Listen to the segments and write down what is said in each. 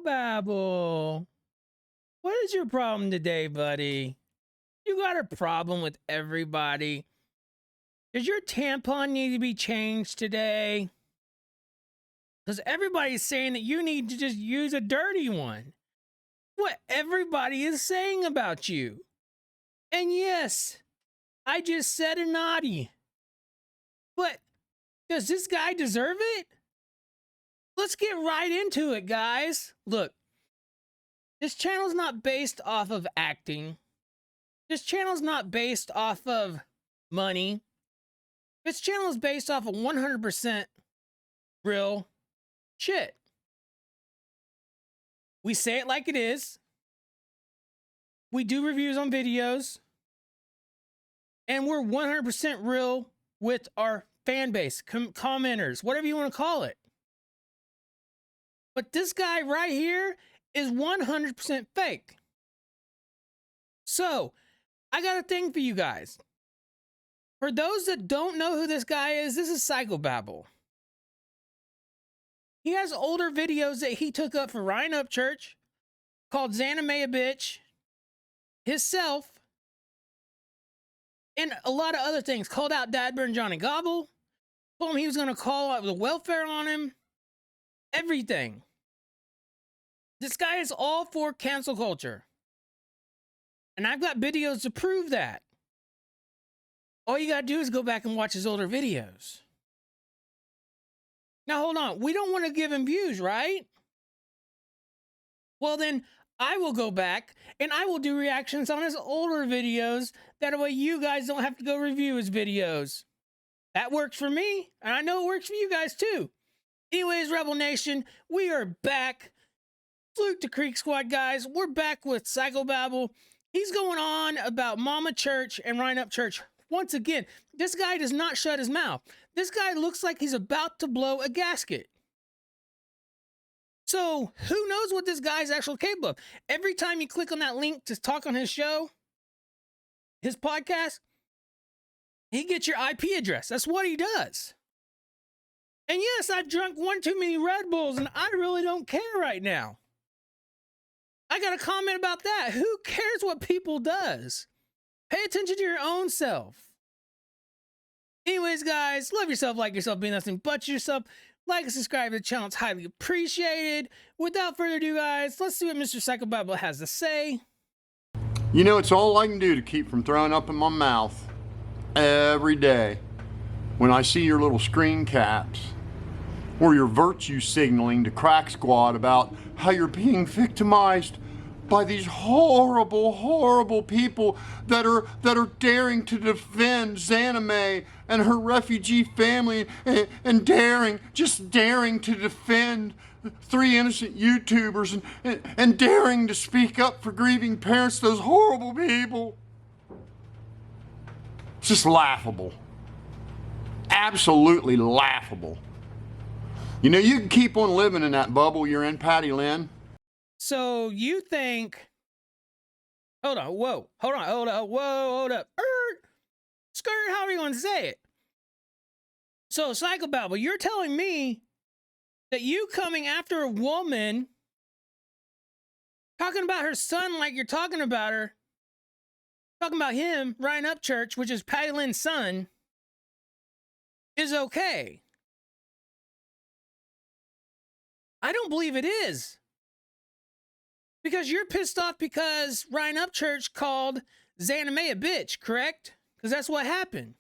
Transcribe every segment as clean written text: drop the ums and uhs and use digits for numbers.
Babble. What is your problem today, buddy? You got a problem with everybody? Does your tampon need to be changed today? Because everybody's saying that you need to just use a dirty one. What everybody is saying about you. And yes, I just said a naughty. But does this guy deserve it? Let's get right into it, guys. Look, this channel's not based off of acting. This channel's not based off of money. This channel is based off of 100% real shit. We say it like it is. We do reviews on videos. And we're 100% real with our fan base, commenters, whatever you want to call it. But this guy right here is 100% fake. So, I got a thing for you guys. For those that don't know who this guy is, this is Psychobabble. He has older videos that he took up for Ryan Upchurch called Xaname a Bitch, himself, and a lot of other things. Called out Dadburn Johnny Gobble, told him he was going to call out the welfare on him, everything. This guy is all for cancel culture. And I've got videos to prove that. All you got to do is go back and watch his older videos. Now, hold on. We don't want to give him views, right? Well, then I will go back and I will do reactions on his older videos. That way you guys don't have to go review his videos. That works for me. And I know it works for you guys too. Anyways, Rebel Nation, we are back. Salute to Creek Squad, guys. We're back with Psychobabble. He's going on about Mama Church and Ryan Upchurch. Once again, this guy does not shut his mouth. This guy looks like he's about to blow a gasket. So, who knows what this guy's actually capable of? Every time you click on that link to talk on his show, his podcast, he gets your IP address. That's what he does. And yes, I've drunk one too many Red Bulls, and I really don't care right now. I got a comment about that. Who cares what people does? Pay attention to your own self. Anyways, guys, love yourself, like yourself, be nothing but yourself. Like and subscribe to the channel. It's highly appreciated. Without further ado, guys, let's see what Mr. Psychobabble has to say. You know, it's all I can do to keep from throwing up in my mouth every day when I see your little screen caps or your virtue signaling to Crack Squad about how you're being victimized by these horrible, horrible people that are daring to defend Xaname and her refugee family and just daring to defend 3 innocent YouTubers and daring to speak up for grieving parents, those horrible people. It's just laughable. Absolutely laughable. You know, you can keep on living in that bubble you're in, Patty Lynn. So you think, hold on, whoa, hold on, hold up, whoa, hold up, skirt, how are you going to say it? So Psychobabble, you're telling me that you coming after a woman, talking about her son like you're talking about her, talking about him, Ryan Upchurch, which is Patty Lynn's son, is okay. I don't believe it is. Because you're pissed off because Ryan Upchurch called Xaname a bitch, correct? Because that's what happened.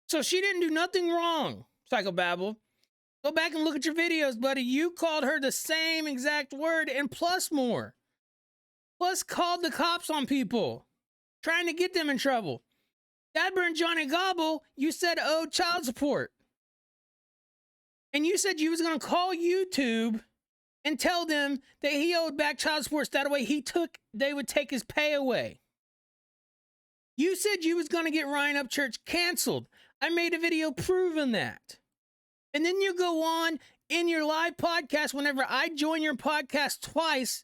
So she didn't do nothing wrong, Psychobabble. Go back and look at your videos, buddy. You called her the same exact word and plus more. Plus called the cops on people, trying to get them in trouble. Dadburn Johnny Gobble, you said owed child support. And you said you was going to call YouTube and tell them that he owed back child support. That way they would take his pay away. You said you was going to get Ryan Upchurch canceled. I made a video proving that. And then you go on in your live podcast whenever I join your podcast twice.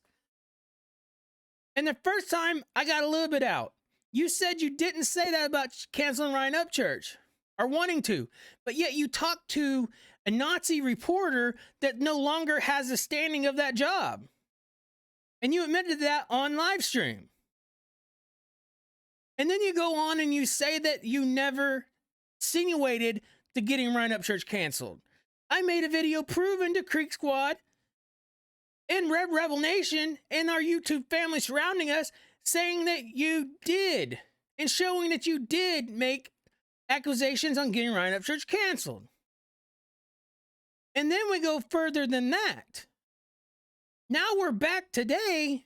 And the first time I got a little bit out. You said you didn't say that about canceling Ryan Upchurch or wanting to, but yet you talked to a Nazi reporter that no longer has the standing of that job. And you admitted that on live stream. And then you go on and you say that you never insinuated to getting Ryan Upchurch canceled. I made a video proving to Creek Squad and RedRebel Nation and our YouTube family surrounding us, saying that you did, and showing that you did make accusations on getting Ryan Upchurch canceled. And then we go further than that. Now we're back today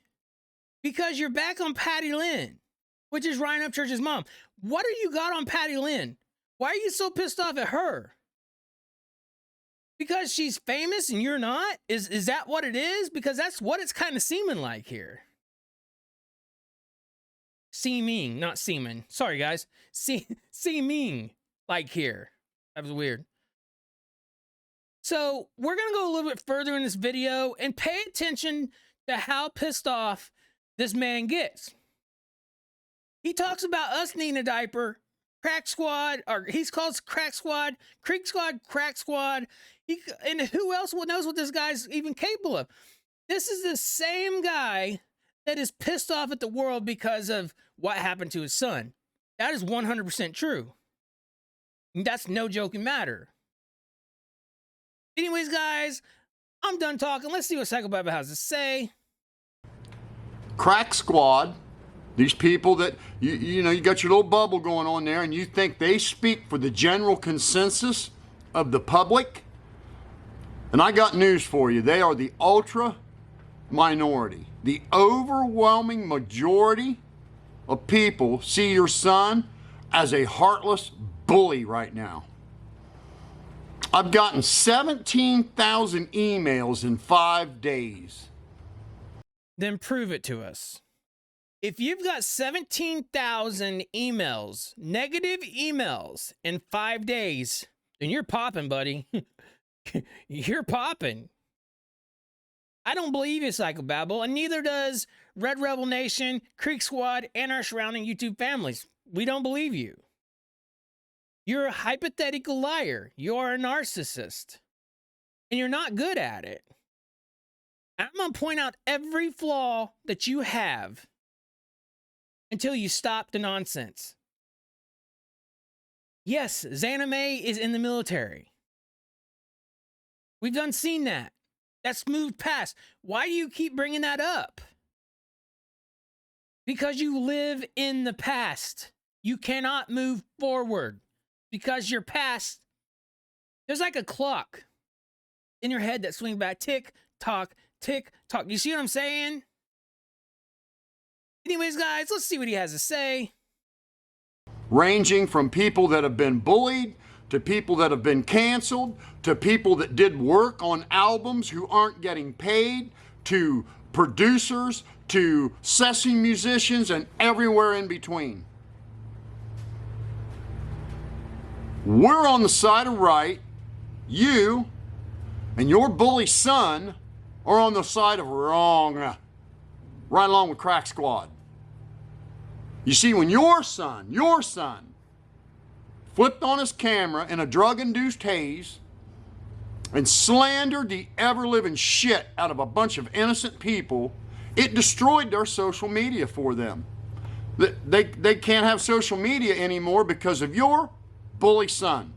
because you're back on Patty Lynn, which is Ryan Upchurch's mom. What do you got on Patty Lynn? Why are you so pissed off at her? Because she's famous and you're not? Is that what it is? Because that's what it's kind of seeming like here. Seeming, not seeming. Sorry, guys. Seeming like here. That was weird. So we're going to go a little bit further in this video and pay attention to how pissed off this man gets. He talks about us needing a diaper, Crack Squad, or he's called Crack Squad, Creek Squad, Crack Squad. And who else knows what this guy's even capable of? This is the same guy that is pissed off at the world because of what happened to his son. That is 100% true. And that's no joking matter. Anyways, guys, I'm done talking. Let's see what Psycho Baba has to say. Crack Squad, these people that, you know, you got your little bubble going on there and you think they speak for the general consensus of the public. And I got news for you. They are the ultra minority. The overwhelming majority of people see your son as a heartless bully right now. I've gotten 17,000 emails in 5 days. Then prove it to us. If you've got 17,000 emails, negative emails in 5 days, then you're popping, buddy. You're popping. I don't believe you, Psychobabble, and neither does RedRebel Nation, Creek Squad, and our surrounding YouTube families. We don't believe you. You're a hypothetical liar. You're a narcissist. And you're not good at it. I'm going to point out every flaw that you have until you stop the nonsense. Yes, Xana May is in the military. We've done seen that. That's moved past. Why do you keep bringing that up? Because you live in the past. You cannot move forward because your past, there's like a clock in your head that swings back. Tick, tock, tick, tock. You see what I'm saying? Anyways, guys, let's see what he has to say. Ranging from people that have been bullied, to people that have been canceled, to people that did work on albums who aren't getting paid, to producers, to session musicians, and everywhere in between. We're on the side of right. You and your bully son are on the side of wrong, right along with Crack Squad. You see, when your son flipped on his camera in a drug-induced haze and slandered the ever-living shit out of a bunch of innocent people, it destroyed their social media for them. They can't have social media anymore because of your bully son.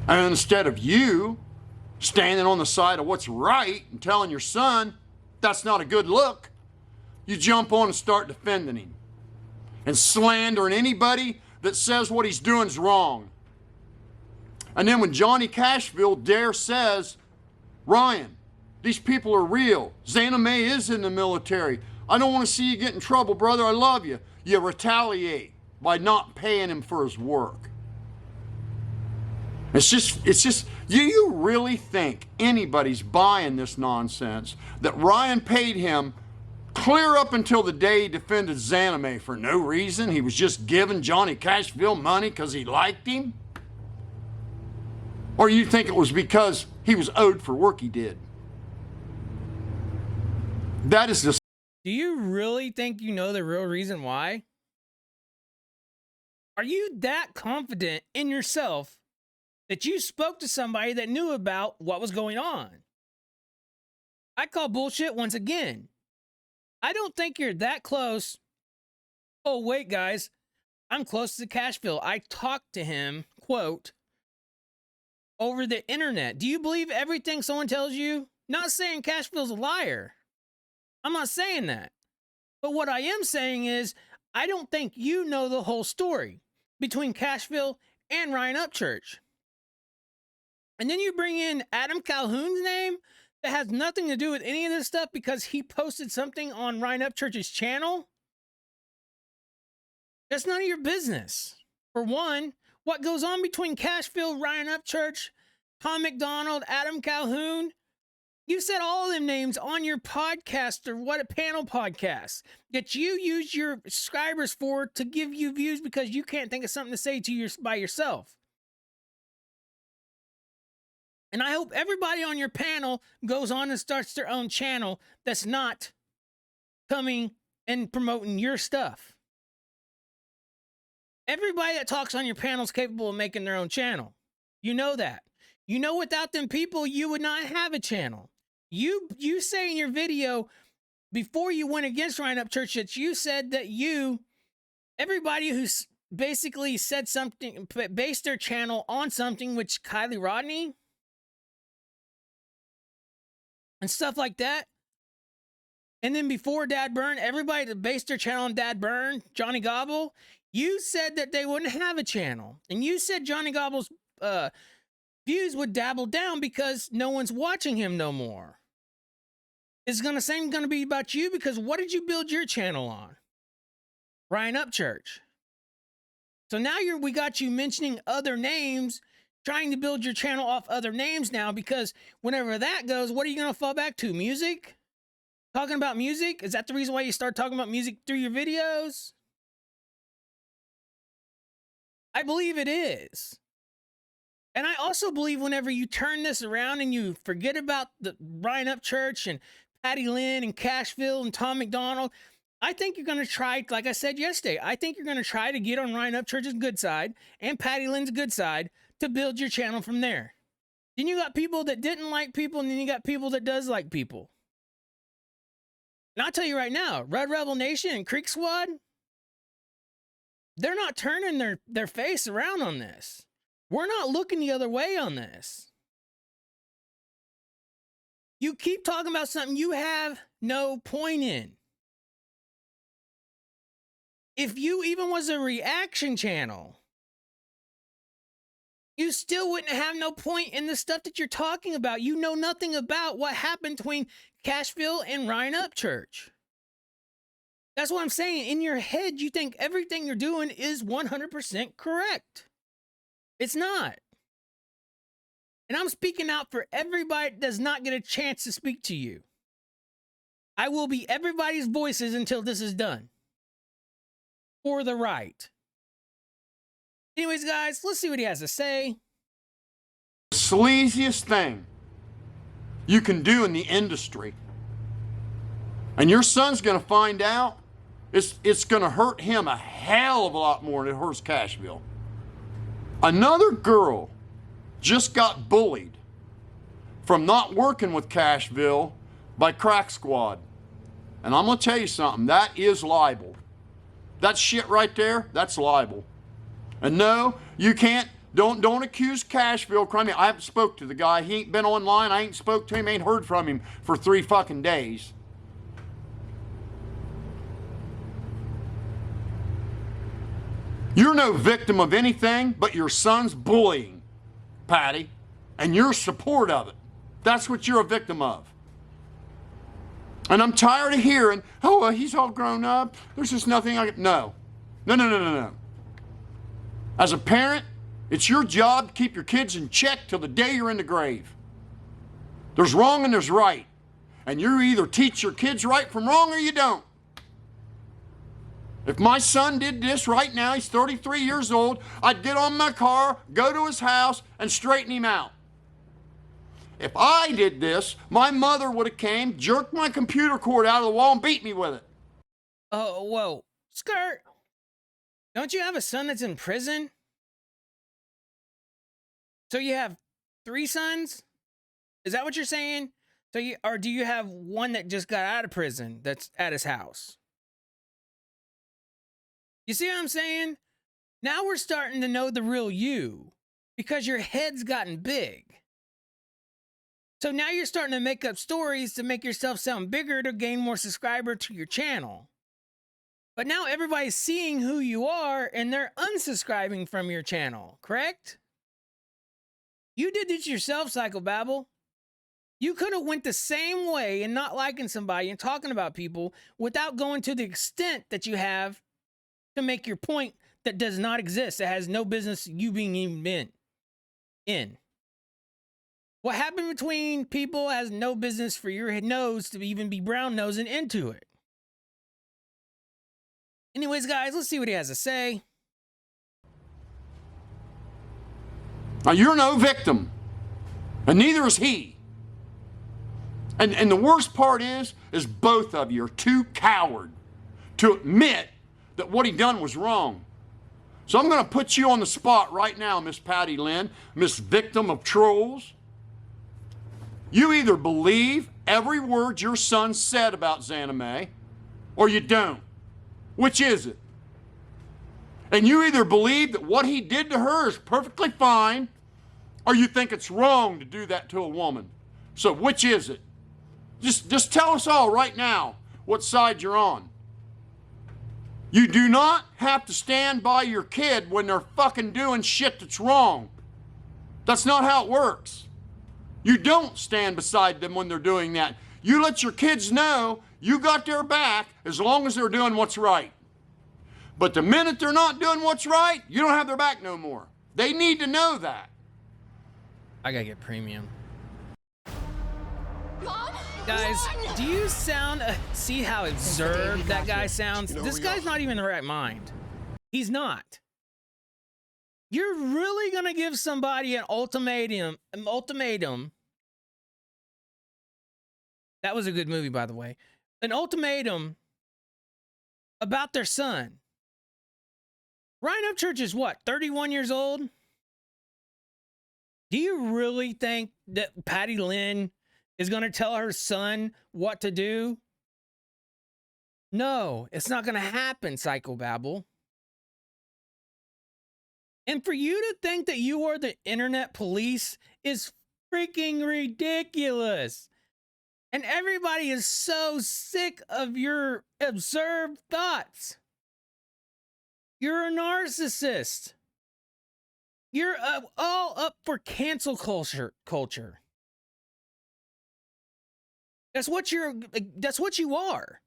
And instead of you standing on the side of what's right and telling your son that's not a good look, you jump on and start defending him and slandering anybody that says what he's doing is wrong. And then when Johnny Cashville dare says, Ryan, these people are real. Xana May is in the military. I don't want to see you get in trouble, brother. I love you. You retaliate by not paying him for his work. It's just, do you really think anybody's buying this nonsense that Ryan paid him clear up until the day he defended Xana May for no reason? He was just giving Johnny Cashville money because he liked him? Or you think it was because he was owed for work he did? That is just... Do you really think you know the real reason why? Are you that confident in yourself that you spoke to somebody that knew about what was going on. I call bullshit once again. I don't think you're that close. Oh, wait, guys. I'm close to Cashville. I talked to him, quote, over the internet. Do you believe everything someone tells you? Not saying Cashville's a liar. I'm not saying that. But what I am saying is, I don't think you know the whole story between Cashville and Ryan Upchurch. And then you bring in Adam Calhoun's name that has nothing to do with any of this stuff because he posted something on Ryan Upchurch's channel. That's none of your business. For one, what goes on between Cashville, Ryan Upchurch, Tom McDonald, Adam Calhoun, you said all of them names on your podcast or what a panel podcast that you use your subscribers for to give you views because you can't think of something to say to your by yourself. And I hope everybody on your panel goes on and starts their own channel that's not coming and promoting your stuff. Everybody that talks on your panel is capable of making their own channel. You know that. You know without them people, you would not have a channel. You say in your video before you went against Ryan Upchurch that you said that everybody who's basically said something, based their channel on something, which Kylie Rodney and stuff like that. And then before Dad Burn, everybody that based their channel on Dad Burn, Johnny Gobble, you said that they wouldn't have a channel. And you said Johnny Gobble's views would dabble down because no one's watching him no more. It's gonna be about you because what did you build your channel on? Ryan Upchurch. So now we got you mentioning other names, trying to build your channel off other names now because whenever that goes, what are you gonna fall back to? Music? Talking about music? Is that the reason why you start talking about music through your videos? I believe it is. And I also believe whenever you turn this around and you forget about the Ryan Upchurch and Patty Lynn and Cashville and Tom McDonald, I think you're going to try, like I said yesterday, I think you're going to try to get on Ryan Upchurch's good side and Patty Lynn's good side to build your channel from there. Then you got people that didn't like people, and then you got people that does like people. And I'll tell you right now, RedRebel Nation and Creek Squad, they're not turning their face around on this. We're not looking the other way on this. You keep talking about something you have no point in. If you even was a reaction channel, you still wouldn't have no point in the stuff that you're talking about. You know nothing about what happened between Cashville and Ryan Upchurch. That's what I'm saying. In your head, you think everything you're doing is 100% correct. It's not. And I'm speaking out for everybody that does not get a chance to speak to you. I will be everybody's voices until this is done. For the right. Anyways, guys, let's see what he has to say. The sleaziest thing you can do in the industry. And your son's going to find out. It's going to hurt him a hell of a lot more than it hurts Cashville. Another girl just got bullied from not working with Cashville by Crack Squad. And I'm going to tell you something. That is libel. That shit right there, that's libel. And no, you can't, don't accuse Cashville crime. I haven't spoke to the guy. He ain't been online. I ain't spoke to him, ain't heard from him for 3 fucking days. You're no victim of anything but your son's bullying, Patty, and your support of it. That's what you're a victim of. And I'm tired of hearing, oh, well, he's all grown up. There's just nothing I can. No. No. As a parent, it's your job to keep your kids in check till the day you're in the grave. There's wrong and there's right. And you either teach your kids right from wrong or you don't. If my son did this right now, he's 33 years old, I'd get on my car, go to his house, and straighten him out. If I did this, my mother would have came, jerked my computer cord out of the wall, and beat me with it. Oh, whoa. Skirt. Don't you have a son that's in prison? So you have 3 sons? Is that what you're saying? So or do you have one that just got out of prison that's at his house? You see what I'm saying? Now we're starting to know the real you because your head's gotten big. So now you're starting to make up stories to make yourself sound bigger to gain more subscribers to your channel. But now everybody's seeing who you are and they're unsubscribing from your channel, correct? You did this yourself, Psychobabble. You could have went the same way and not liking somebody and talking about people without going to the extent that you have to make your point that does not exist, that has no business you being even in. What happened between people has no business for your nose to even be brown nosing into it. Anyways, guys, let's see what he has to say. Now, you're no victim, and neither is he. And the worst part is both of you are too coward to admit that what he done was wrong. So I'm going to put you on the spot right now, Miss Patty Lynn, Miss Victim of Trolls. You either believe every word your son said about Xana May, or you don't. Which is it? And you either believe that what he did to her is perfectly fine, or you think it's wrong to do that to a woman. So which is it? Just tell us all right now what side you're on. You do not have to stand by your kid when they're fucking doing shit that's wrong. That's not how it works. You don't stand beside them when they're doing that. You let your kids know you got their back as long as they're doing what's right. But the minute they're not doing what's right, you don't have their back no more. They need to know that. I gotta get premium. Mom? Guys, Run! do you sound, see how observed that guy sounds? You know This we guy's are. not even in the right mind. He's not. You're really gonna give somebody an ultimatum. That was a good movie, by the way. An ultimatum about their son. Ryan Upchurch is what, 31 years old? Do you really think that Patty Lynn is going to tell her son what to do? No, it's not going to happen, Psychobabble. And for you to think that you are the internet police is freaking ridiculous. And everybody is so sick of your observed thoughts. You're a narcissist. You're all up for cancel culture. That's what you are.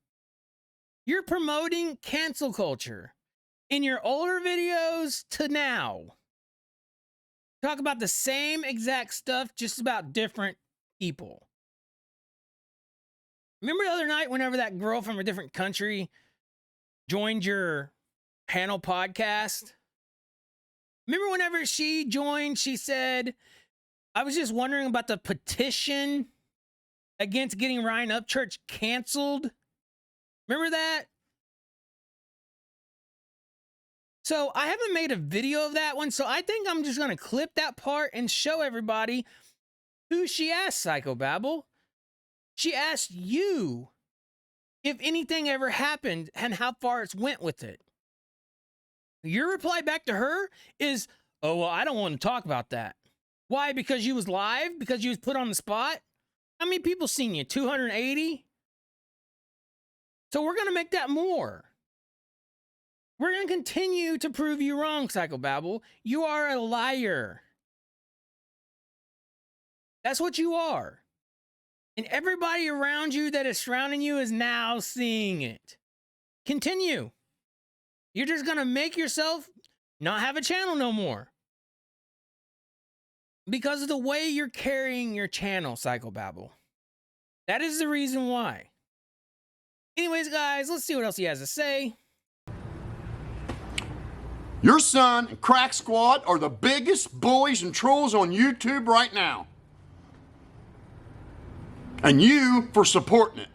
You're promoting cancel culture in your older videos to now. Talk about the same exact stuff, just about different people. Remember the other night whenever that girl from a different country joined your panel podcast? Remember whenever she joined, she said, I was just wondering about the petition against getting Ryan Upchurch canceled. Remember that? So I haven't made a video of that one, so I think I'm just going to clip that part and show everybody who she asked, Psychobabble. She asked you if anything ever happened and how far it's went with it. Your reply back to her is, oh, well, I don't want to talk about that. Why? Because you was live? Because you was put on the spot? How many people seen you? 280? So we're going to make that more. We're going to continue to prove you wrong, Psychobabble. You are a liar. That's what you are. And everybody around you that is surrounding you is now seeing it. Continue. You're just going to make yourself not have a channel no more. Because of the way you're carrying your channel, Psychobabble. That is the reason why. Anyways, guys, let's see what else he has to say. Your son and Crack Squad are the biggest bullies and trolls on YouTube right now. And you for supporting it.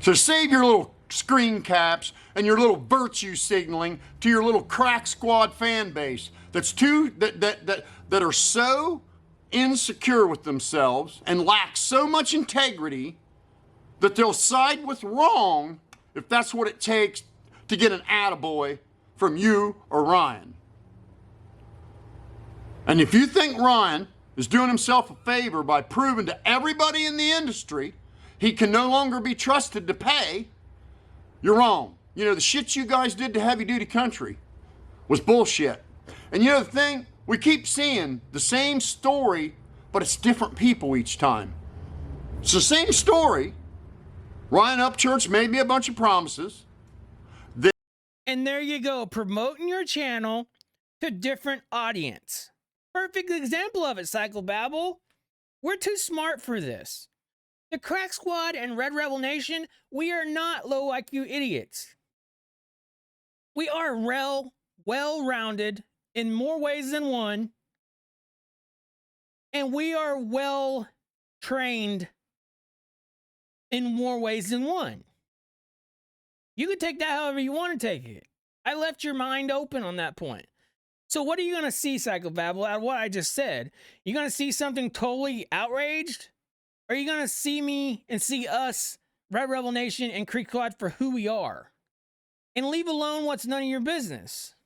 So save your little screen caps and your little virtue signaling to your little crack squad fan base that are so insecure with themselves and lack so much integrity that they'll side with wrong if that's what it takes to get an attaboy from you or Ryan. And if you think Ryan is doing himself a favor by proving to everybody in the industry he can no longer be trusted to pay, you're wrong. You know, the shit you guys did to Heavy Duty Country was bullshit. And you know the thing? We keep seeing the same story, but it's different people each time. It's the same story. Ryan Upchurch made me a bunch of promises. And there you go, promoting your channel to different audience. Perfect example of it, Psychobabble. We're too smart for this. The Crack Squad and RedRebel Nation, we are not low IQ idiots. We are well-rounded in more ways than one, and we are well-trained in more ways than one. You can take that however you want to take it. I left your mind open on that point. So what are you going to see, Psychobabble, out of what I just said? You going to see something totally outraged? Or are you going to see me and see us, RedRebel Nation and Creek Squad, for who we are? And leave alone what's none of your business.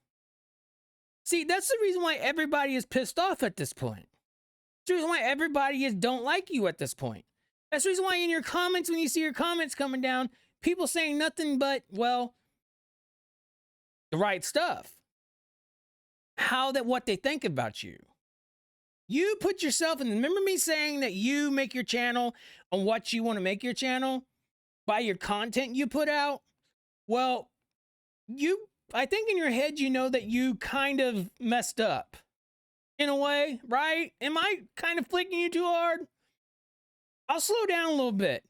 See, that's the reason why everybody is pissed off at this point. That's the reason why everybody don't like you at this point. That's the reason why in your comments, when you see your comments coming down, people saying nothing but, well, the right stuff. What they think about you. You put yourself in, remember me saying that you make your channel on what you want to make your channel by your content you put out? Well, I think in your head, you know that you kind of messed up in a way, right? Am I kind of flicking you too hard? I'll slow down a little bit.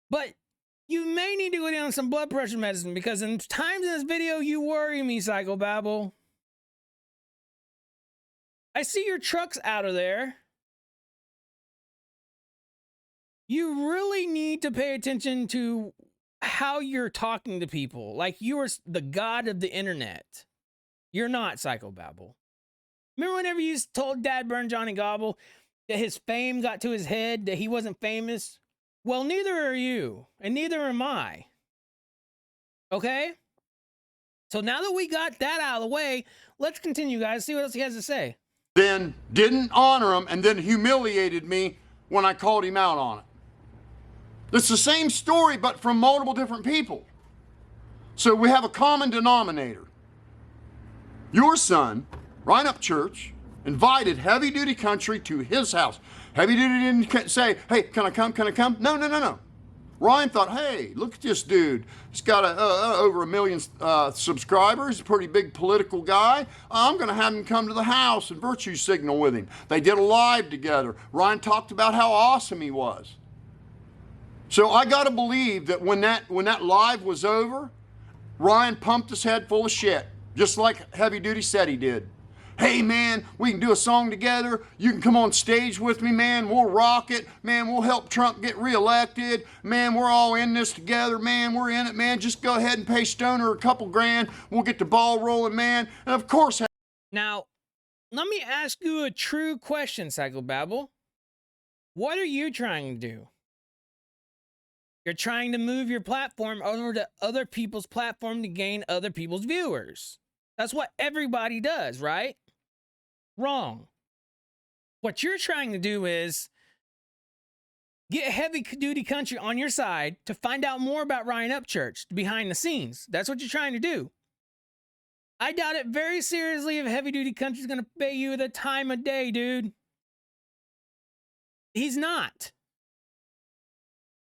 But you may need to go down some blood pressure medicine because in times in this video, you worry me, Psychobabble. I see your trucks out of there. You really need to pay attention to how you're talking to people. Like you are the god of the internet. You're not, Psychobabble. Remember whenever you told Dad Burn Johnny Gobble that his fame got to his head, that he wasn't famous? Well, neither are you, and neither am I. Okay? So now that we got that out of the way, let's continue, guys. See what else he has to say. Then didn't honor him and then humiliated me when I called him out on it. It's the same story, but from multiple different people. So we have a common denominator. Your son, Ryan Upchurch, invited Heavy Duty Country to his house. Heavy Duty didn't say, hey, can I come, can I come? No. Ryan thought, hey, look at this dude. He's got over 1 million subscribers, a pretty big political guy. I'm going to have him come to the house and virtue signal with him. They did a live together. Ryan talked about how awesome he was. So I got to believe that when that live was over, Ryan pumped his head full of shit, just like Heavy Duty said he did. Hey, man, we can do a song together. You can come on stage with me, man. We'll rock it. Man, we'll help Trump get reelected. Man, we're all in this together. Man, we're in it, man. Just go ahead and pay Stoner a couple grand. We'll get the ball rolling, man. And of course... Now, let me ask you a true question, Psychobabble. What are you trying to do? You're trying to move your platform over to other people's platform to gain other people's viewers. That's what everybody does, right? Wrong. What you're trying to do is get Heavy Duty Country on your side to find out more about Ryan Upchurch behind the scenes. That's what you're trying to do. I doubt it very seriously if Heavy Duty Country is going to pay you the time of day, dude. He's not.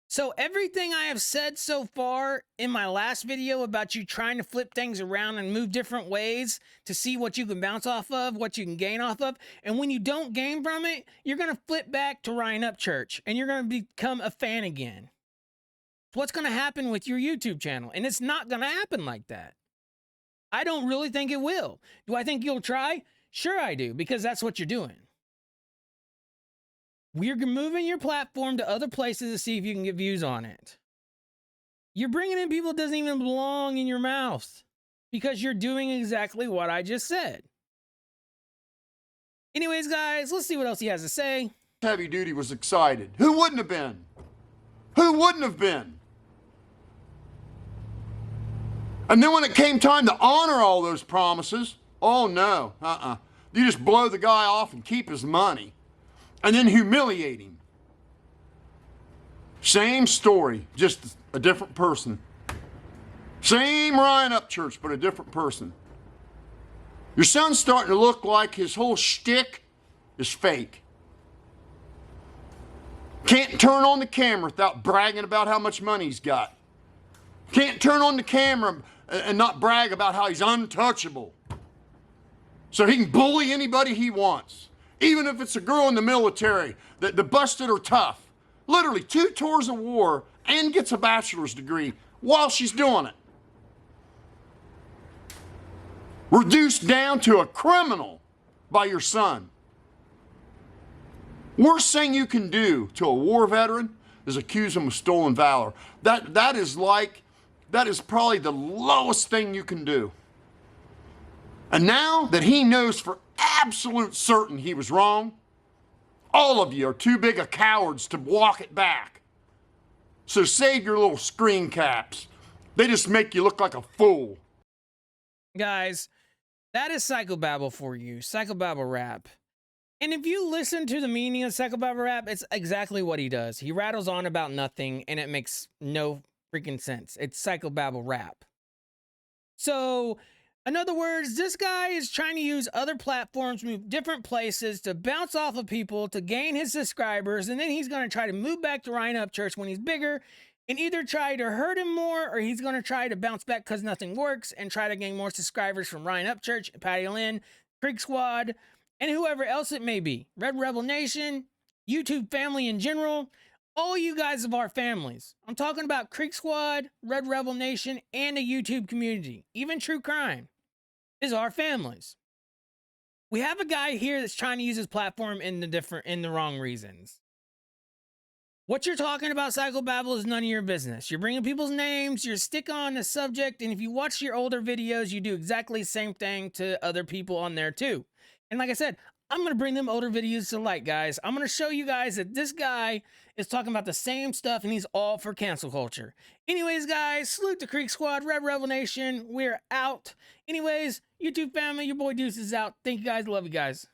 So everything I have said so far in my last video about you trying to flip things around and move different ways to see what you can bounce off of, what you can gain off of, and when you don't gain from it, you're going to flip back to Ryan Upchurch and you're going to become a fan again. What's going to happen with your YouTube channel? And it's not going to happen like that. I don't really think it will. Do I think you'll try? Sure I do, because that's what you're doing. We're moving your platform to other places to see if you can get views on it. You're bringing in people that doesn't even belong in your mouth because you're doing exactly what I just said. Anyways, guys, let's see what else he has to say. Heavy Duty was excited. Who wouldn't have been? Who wouldn't have been? And then when it came time to honor all those promises, oh no, you just blow the guy off and keep his money and then humiliate him. Same story, just a different person. Same Ryan Upchurch, but a different person. Your son's starting to look like his whole shtick is fake. Can't turn on the camera without bragging about how much money he's got. Can't turn on the camera and not brag about how he's untouchable. So he can bully anybody he wants. Even if it's a girl in the military that busted her tough. Literally 2 tours of war and gets a bachelor's degree while she's doing it. Reduced down to a criminal by your son. Worst thing you can do to a war veteran is accuse him of stolen valor. That is probably the lowest thing you can do. And now that he knows for absolute certain he was wrong, all of you are too big of cowards to walk it back. So save your little screen caps. They just make you look like a fool. Guys, that is psychobabble for you. Psychobabble rap. And if you listen to the meaning of psychobabble rap, it's exactly what he does. He rattles on about nothing and it makes no freaking sense. It's psychobabble rap. So, in other words, this guy is trying to use other platforms, move different places to bounce off of people to gain his subscribers. And then he's going to try to move back to Ryan Upchurch when he's bigger and either try to hurt him more or he's going to try to bounce back because nothing works and try to gain more subscribers from Ryan Upchurch, Patty Lynn, Creek Squad, and whoever else it may be. RedRebel Nation, YouTube family in general, all you guys of our families. I'm talking about Creek Squad, RedRebel Nation, and the YouTube community. Even True Crime is our families. We have a guy here that's trying to use his platform in the wrong reasons. What you're talking about, psychobabble, is none of your business. You're bringing people's names, you're stick on the subject, and if you watch your older videos, you do exactly the same thing to other people on there too. And like I said, I'm going to bring them older videos to light, guys. I'm going to show you guys that this guy is talking about the same stuff and he's all for cancel culture. Anyways, guys, salute the Creek Squad, RedRebel Nation. We're out. Anyways, YouTube family, your boy Deuce is out. Thank you guys. Love you guys.